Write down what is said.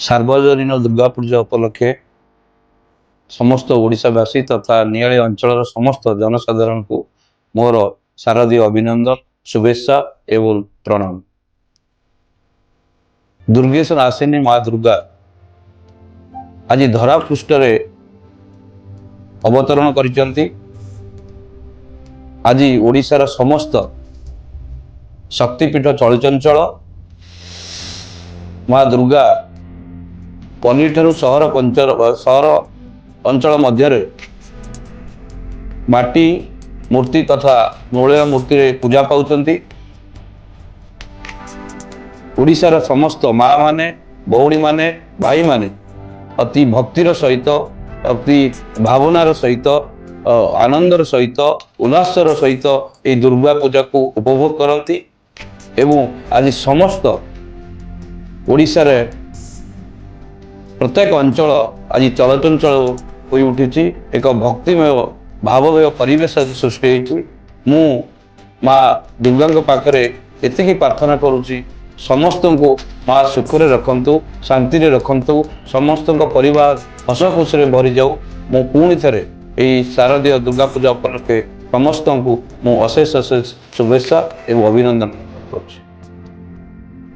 सार्वजनीन दुर्गा पूजा उपलक्षे समस्त ओडिशावासी तथा नियाली अंचल समस्त जनसाधारण को मोर शारदीय अभिनंदन शुभेच्छा एवं प्रणाम। दुर्गेश्वर आसिनी माँ दुर्गा आज धरा पृष्ठ अवतरण करिसेंती। आज ओडिशार समस्त शक्तिपीठ चलचंचल माँ दुर्गा पनी ठारू सहर अंचल मध्य माटी मूर्ति तथा मौलिया मूर्ति पूजा पाउछंती। ओडिशार समस्त माँ माने भौणी माने भाई माने अति भक्तिर सहित अति भावनार सहित आनंदर सहित उल्लासर सहित ये दुर्गा पूजा को उपभोग करती। एवं आज समस्त ओडिशा रे प्रत्येक अंचल आज चलचंचल हो उठी एक भक्तिमय भावमय परिवेश सृष्टि होती। मु माँ दुर्गा पाखरे एतिकी प्रार्थना करुच्ची समस्त को माँ सुखरे रखंतु शांति रे रखंतु समस्त परिवार हस खुशी भरी जाऊ। मु पुणी थे यही शारदीय दुर्गा पूजा उपलक्षे समस्त को मु अशेष शुभेच्छा एवं अभिनंदन करुच्ची।